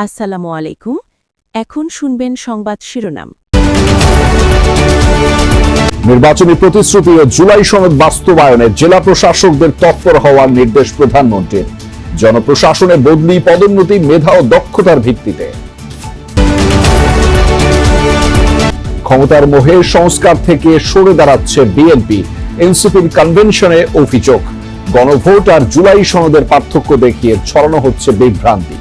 আসসালামু আলাইকুম। এখন শুনবেন সংবাদ শিরোনাম। নির্বাচনী প্রতিশ্রুতি ও জুলাই সনদ বাস্তবায়নে জেলা প্রশাসকদের তৎপর হওয়ার নির্দেশ প্রধানমন্ত্রীর। জনপ্রশাসনে বদলি, পদোন্নতি মেধা ও দক্ষতার ভিত্তিতে। ক্ষমতার মোহে সংস্কার থেকে সরে দাঁড়াচ্ছে বিএনপি, এনসিপির কনভেনশনে অভিযোগ। গণভোট আর জুলাই সনদের পার্থক্য দেখিয়ে ছড়ানো হচ্ছে বিভ্রান্তি।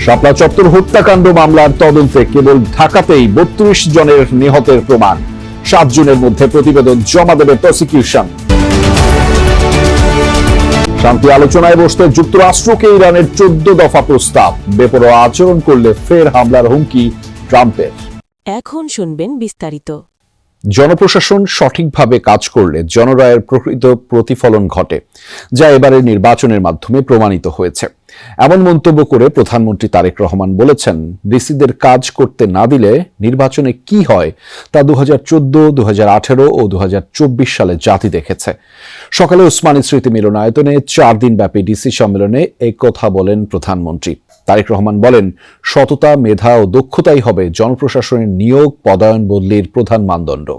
শাপলা চত্বর হত্যাকাণ্ড মামলার তদন্তে কেবল ঢাকাতেই ৩২ জনের নিহতের প্রমাণ। ৭ জুনের মধ্যে প্রতিবেদন জমা দেবে প্রসিকিউশন। শান্তি আলোচনায় বসতে যুক্তরাষ্ট্রকে ইরানের ১৪ দফা প্রস্তাব। বেপরোয়া আচরণ করলে ফের হামলার হুমকি ট্রাম্পের। এখন শুনবেন বিস্তারিত। জনপ্রশাসন সঠিকভাবে কাজ করলে জনরায়ের প্রকৃত প্রতিফলন ঘটে, যা এবারের নির্বাচনের মাধ্যমে প্রমাণিত হয়েছে। এমন মন্তব্য করে প্রধানমন্ত্রী তারেক রহমান বলেছেন, ডিসিদের কাজ করতে না দিলে নির্বাচনে কি হয় তা ২০১৪, ২০১৮ ও ২০২৪ সালে জাতি দেখেছে। সকালে ওসমানী স্মৃতি মিলনায়তনে ৪ দিনব্যাপী ডিসি সম্মেলনে এই কথা বলেন প্রধানমন্ত্রী। তারেক রহমান বলেন, সততা, মেধা ও দক্ষতাই হবে জনপ্রশাসনের নিয়োগ, পদায়ন, বদলির প্রধান মানদণ্ড।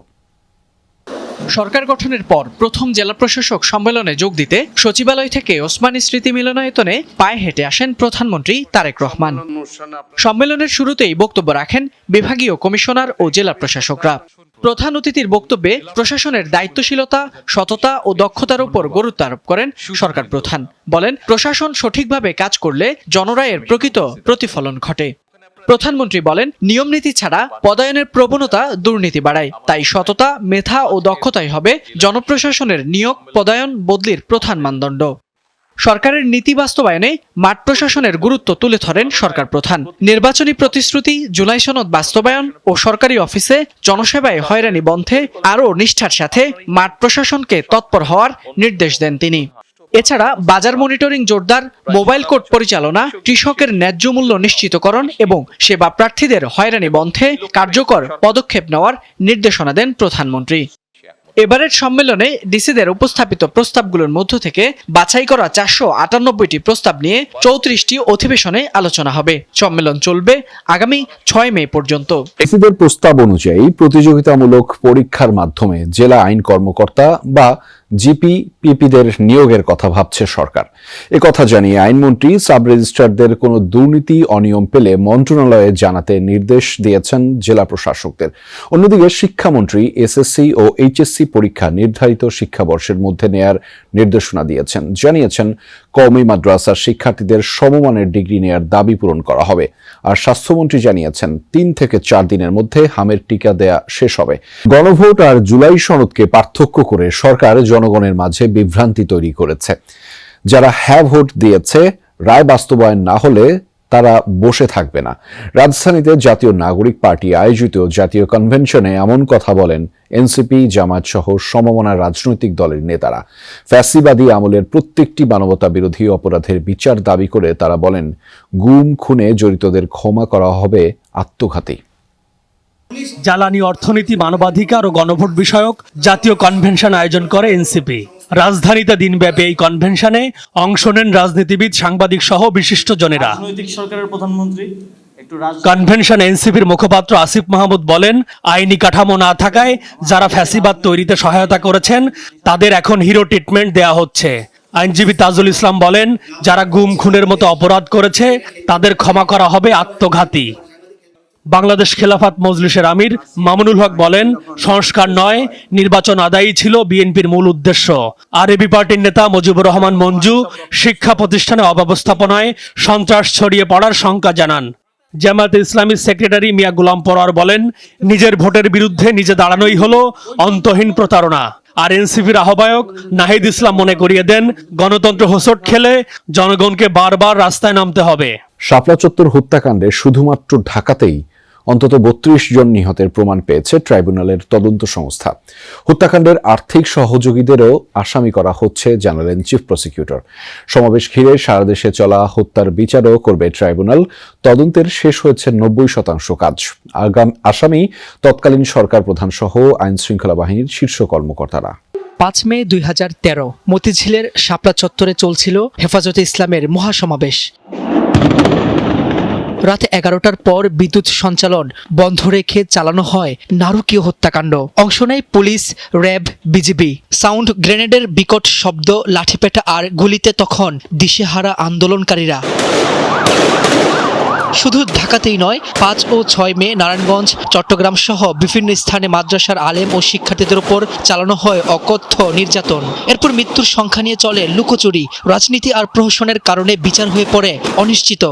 সরকার গঠনের পর প্রথম জেলা প্রশাসক সম্মেলনে যোগ দিতে সচিবালয় থেকে ওসমানী স্মৃতি মিলনায়তনে পায়ে হেঁটে আসেন প্রধানমন্ত্রী তারেক রহমান। সম্মেলনের শুরুতেই বক্তব্য রাখেন বিভাগীয় কমিশনার ও জেলা প্রশাসকরা। প্রধান অতিথির বক্তব্যে প্রশাসনের দায়িত্বশীলতা, সততা ও দক্ষতার উপর গুরুত্ব আরোপ করেন সরকার প্রধান। বলেন, প্রশাসন সঠিকভাবে কাজ করলে জনরায়ের প্রকৃত প্রতিফলন ঘটে। প্রধানমন্ত্রী বলেন, নিয়মনীতি ছাড়া পদায়নের প্রবণতা দুর্নীতি বাড়ায়। তাই সততা, মেধা ও দক্ষতাই হবে জনপ্রশাসনের নিয়োগ, পদায়ন, বদলির প্রধান মানদণ্ড। সরকারের নীতি বাস্তবায়নে মাঠ প্রশাসনের গুরুত্ব তুলে ধরেন সরকার প্রধান। নির্বাচনী প্রতিশ্রুতি, জুলাই সনদ বাস্তবায়ন ও সরকারি অফিসে জনসেবায় হয়রানি বন্ধে আরও নিষ্ঠার সাথে মাঠ প্রশাসনকে তৎপর হওয়ার নির্দেশ দেন তিনি। এছাড়া বাজার মনিটরিং জোরদার, মোবাইল কোর্ট পরিচালনা, কৃষকের ন্যায্য মূল্য নিশ্চিতকরণ এবং সেবা প্রার্থীদের হয়রানি বন্ধে কার্যকর পদক্ষেপ নেওয়ার নির্দেশনা দেন প্রধানমন্ত্রী। এবারের সম্মেলনে ডিসিদের উপস্থাপিত প্রস্তাবগুলোর মধ্য থেকে বাছাই করা ৪৯৮টি প্রস্তাব নিয়ে ৩৪টি অধিবেশনে আলোচনা হবে। সম্মেলন চলবে আগামী ৬ মে পর্যন্ত। ডিসিদের প্রস্তাব অনুযায়ী প্রতিযোগিতামূলক পরীক্ষার মাধ্যমে জেলা আইন কর্মকর্তা বা জিপি/পিপিদের নিয়োগের কথা ভাবছে সরকার। একথা জানিয়ে আইনমন্ত্রী সাব রেজিস্ট্রারদের কোনো দুর্নীতি, অনিয়ম পেলে মন্ত্রণালয়ে জানাতে নির্দেশ দিয়েছেন জেলা প্রশাসকদের। অন্যদিকে শিক্ষামন্ত্রী এসএসসি ও এইচএসসি পরীক্ষা নির্ধারিত শিক্ষাবর্ষের মধ্যে নেয়ার নির্দেশনা দিয়েছেন। জানিয়েছেন, কওমি মাদ্রাসার শিক্ষার্থীদের সমমানের ডিগ্রি নেয়ার দাবি পূরণ করা হবে। আর স্বাস্থ্যমন্ত্রী জানিয়েছেন, ৩ থেকে ৪ দিনের মধ্যে হামের টিকা দেয়া শেষ হবে। গণভোট আর জুলাই সনদকে পার্থক্য করে সরকার জনগণের মাঝে বিভ্রান্তি তৈরি করেছে। যারা হ্যাঁ ভোট দিয়েছে, রায় বাস্তবায়ন না হলে তারা বসে থাকবে না। রাজধানীতে জাতীয় নাগরিক পার্টি আয়োজিত জাতীয় কনভেনশনে এমন কথা বলেন এনসিপি, জামায়াত সহ সমমনা রাজনৈতিক দলের নেতারা। ফ্যাসিবাদী আমলের প্রত্যেকটি মানবতা বিরোধী অপরাধের বিচার দাবি করে তারা বলেন, গুম, খুনে জড়িতদের ক্ষমা করা হবে আত্মঘাতী। জ্বালানি, অর্থনীতি, মানবাধিকার ও গণভোট বিষয়ক জাতীয় কনভেনশন আয়োজন করে এনসিপি। রাজধানীতে দিনব্যাপী এই কনভেনশনে অংশ নেন রাজনীতিবিদ, সাংবাদিক সহ বিশিষ্ট জনেরা। সরকারের প্রধানমন্ত্রী কনভেনশন এনসিপির মুখপাত্র আসিফ মাহমুদ বলেন, আইনি কাঠামো না থাকায় যারা ফ্যাসিবাদ তৈরিতে সহায়তা করেছেন তাদের এখন হিরো ট্রিটমেন্ট দেয়া হচ্ছে। আইনজীবী তাজুল ইসলাম বলেন, যারা গুম, খুনের মতো অপরাধ করেছে তাদের ক্ষমা করা হবে আত্মঘাতী। বাংলাদেশ খেলাফত মজলিসের আমির মামুনুল হক বলেন, সংস্কার নয়, নির্বাচন আদায়ই ছিল বিএনপির মূল উদ্দেশ্য। আর এবি পার্টির নেতা মুজিবুর রহমান মঞ্জু শিক্ষা প্রতিষ্ঠানে অব্যবস্থাপনায় সন্ত্রাস ছড়িয়ে পড়ার শঙ্কা জানান। জামায়াতে ইসলামীর সেক্রেটারি মিয়া গোলাম পরোয়ার বলেন, নিজের ভোটের বিরুদ্ধে নিজে দাঁড়ানোই হলো অন্তহীন প্রতারণা। আর এনসিপির আহ্বায়ক নাহিদ ইসলাম মনে করিয়ে দেন, গণতন্ত্র হোঁচট খেলে জনগণকে বারবার রাস্তায় নামতে হবে। শাপলা চত্বর হত্যাকাণ্ডে শুধুমাত্র ঢাকাতেই অন্তত ৩২ জন নিহতের প্রমাণ পেয়েছে ট্রাইব্যুনালের তদন্ত সংস্থা। হত্যাকাণ্ডের আর্থিক সহযোগীদেরও আসামি করা হচ্ছে জানালেন চিফ প্রসিকিউটর। সমাবেশ ঘিরে সারা দেশে চলা হত্যার বিচারও করবে ট্রাইব্যুনাল। তদন্তের শেষ হয়েছে ৯০% কাজ। আসামি তৎকালীন সরকার প্রধান সহ আইন শৃঙ্খলা বাহিনীর শীর্ষ কর্মকর্তারা। ৫ মে ২০১৩ মতিঝিলের শাপলা চত্বরে চলছিল হেফাজতে ইসলামের মহাসমাবেশ। রাত 11টার পর বিদ্যুৎ সঞ্চালন বন্ধ রেখে চালানো হয় নারকীয় হত্যাকাণ্ড। অংশ নেয় পুলিশ, র্যাব, বিজিবি। সাউন্ড গ্রেনেডের বিকট শব্দ, লাঠিপেটা আর গুলিতে তখন দিশেহারা আন্দোলনকারীরা। শুধু ঢাকাতেই নয়, 5 ও 6 মে নারায়ণগঞ্জ, চট্টগ্রাম সহ বিভিন্ন স্থানে মাদ্রাসার আলেম ও শিক্ষার্থীদের উপর চালানো হয় অকথ্য নির্যাতন। এরপর মৃত্যুর সংখ্যা নিয়ে চলে লুকোচুরি। রাজনীতি আর প্রহসনের কারণে বিচার হয়ে পড়ে অনিশ্চিত।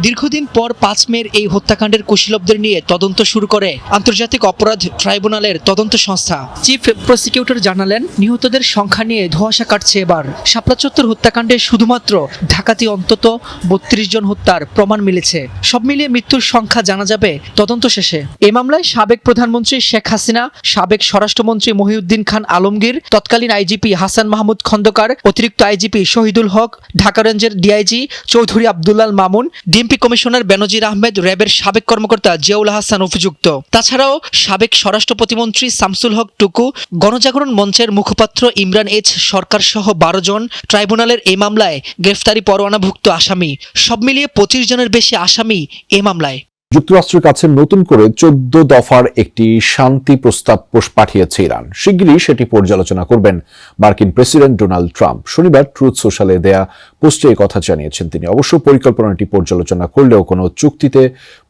দীর্ঘদিন পর 5 মের এই হত্যাকাণ্ডের কুশীলবদের নিয়ে তদন্ত শুরু করে আন্তর্জাতিক অপরাধ ট্রাইব্যুনালের তদন্ত সংস্থা। চিফ প্রসিকিউটর জানালেন, নিহতদের সংখ্যা নিয়ে ধোঁয়াশা কাটছে এবার। শাপলা চত্বর হত্যাকাণ্ডে শুধুমাত্র ঢাকাতে অন্তত 32 জন হত্যার প্রমাণ মিলেছে। সব মিলিয়ে মৃত্যুর সংখ্যা জানা যাবে তদন্ত শেষে। এ মামলায় সাবেক প্রধানমন্ত্রী শেখ হাসিনা, সাবেক স্বরাষ্ট্রমন্ত্রী মহিউদ্দিন খান আলমগীর, তৎকালীন আইজিপি হাসান মাহমুদ খন্দকার, অতিরিক্ত আইজিপি শহীদুল হক, ঢাকা রেঞ্জের DIG Chowdhury Abdullal Mamun, DMP commissioner Benazir Ahmed, র্যাবের সাবেক কর্মকর্তা জিয়াউল হাসান অভিযুক্ত। তাছাড়াও সাবেক স্বরাষ্ট্র প্রতিমন্ত্রী শামসুল হক টুকু, গণজাগরণ মঞ্চের মুখপাত্র ইমরান এইচ সরকার সহ 12 জন ট্রাইব্যুনালের এই মামলায় গ্রেফতারি পরোয়ানাভুক্ত আসামি। সব মিলিয়ে 25 জনের বেশি আসামি এ মামলায়। যুক্তরাষ্ট্রের কাছে নতুন করে 14 দফার একটি শান্তি প্রস্তাব পাঠিয়েছে ইরান। শিগগিরই সেটি পর্যালোচনা করবেন মার্কিন প্রেসিডেন্ট ডোনাল্ড ট্রাম্প। শনিবার ট্রুথ সোশ্যালে দেয়া পোস্টে এই কথা জানিয়েছেন তিনি। অবশ্য পরিকল্পনাটি পর্যালোচনা করলেও কোনো চুক্তিতে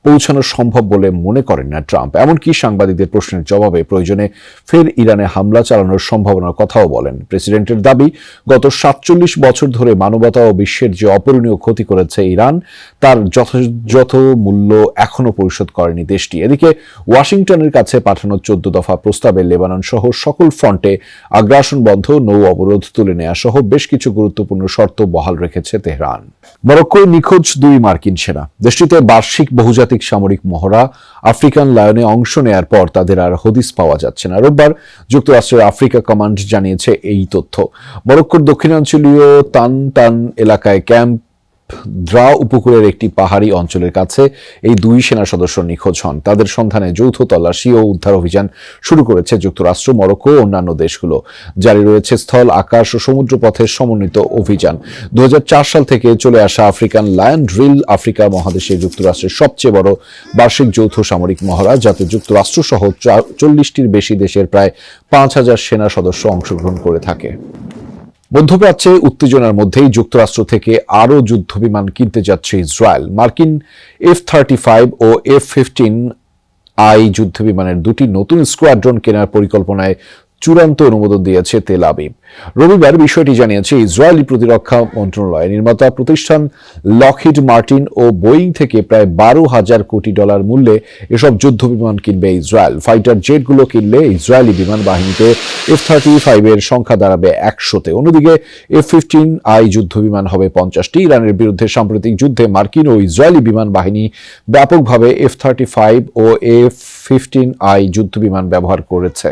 পৌঁছানো সম্ভব বলে মনে করেন না ট্রাম্প। এমনকি সাংবাদিকদের প্রশ্নের জবাবে প্রয়োজনে ফের ইরানে হামলা চালানোর সম্ভাবনার কথাও বলেন। প্রেসিডেন্টের দাবি, গত 47 বছর ধরে মানবতা ও বিশ্বের যে অপূরণীয় ক্ষতি করেছে ইরান, তার যথাযথ মূল্য এখনো পরিশোধ করেনি দেশটি। এদিকে ওয়াশিংটনের কাছে পাঠানো 14 দফা প্রস্তাবে লেবানন সহ সকল ফ্রন্টে আগ্রাসন বন্ধ, নৌ অবরোধ তুলে নেওয়া সহ বেশ কিছু গুরুত্বপূর্ণ শর্ত বহাল রেখেছে তেহরান। মরক্কোয় নিখোঁজ 2 মার্কিন সেনা। দেশটিতে বার্ষিক বহুজাতিক সামরিক মহড়া আফ্রিকান লায়নে অংশ নেয়ার পর তাদের আর হদিস পাওয়া যাচ্ছে না। রোববার যুক্তরাষ্ট্রের আফ্রিকা কমান্ড জানিয়েছে এই তথ্য। মরক্কোর দক্ষিণাঞ্চলীয় তান এলাকায় ক্যাম্প দ্রা উপকূলের একটি পাহাড়ি অঞ্চলের কাছে এই 2 সেনা সদস্য নিখোঁজ হন। তাদের সন্ধানে যৌথ তল্লাশি ও উদ্ধার অভিযান শুরু করেছে যুক্তরাষ্ট্র, মরক্কো ও অন্যান্য দেশগুলো। জারি রয়েছে স্থল, আকাশ ও সমুদ্র পথের সমন্বিত অভিযান। 2004 সাল থেকে চলে আসা আফ্রিকান লায়ন ড্রিল আফ্রিকা মহাদেশে যুক্তরাষ্ট্রের সবচেয়ে বড় বার্ষিক যৌথ সামরিক মহড়া, যাতে যুক্তরাষ্ট্র সহ 40টির বেশি দেশের প্রায় 5000 সেনা সদস্য অংশগ্রহণ করে থাকে। মধ্যপ্রাচ্যে উত্তেজনার মধ্যেই যুক্তরাষ্ট্র থেকে আরও যুদ্ধবিমান কিনতে যাচ্ছে ইসরায়েল। মার্কিন F-35 ও F-15I যুদ্ধবিমানের 2টি নতুন স্কোয়াড্রন কেনার পরিকল্পনায় চূড়ান্ত অনুমোদন দিয়েছে তেল আবিব। রবিবার বিষয়টি জানিয়েছে ইসরায়েলি প্রতিরক্ষা মন্ত্রণালয়। নির্মাতা প্রতিষ্ঠান লকহিড মার্টিন ও বোয়িং থেকে প্রায় $12,000 কোটি মূল্যে এসব যুদ্ধবিমান কিনবে ইসরায়েল। ফাইটার জেটগুলো কিনলে ইসরায়েলি বিমান বাহিনীতে F-35 এর সংখ্যা দাঁড়াবে 100-তে। অন্যদিকে F-15I যুদ্ধবিমান হবে 50টি। ইরানের বিরুদ্ধে সাম্প্রতিক যুদ্ধে মার্কিন ও ইসরায়েলি বিমান বাহিনী ব্যাপকভাবে F-35 ও F-15I যুদ্ধবিমান ব্যবহার করেছে।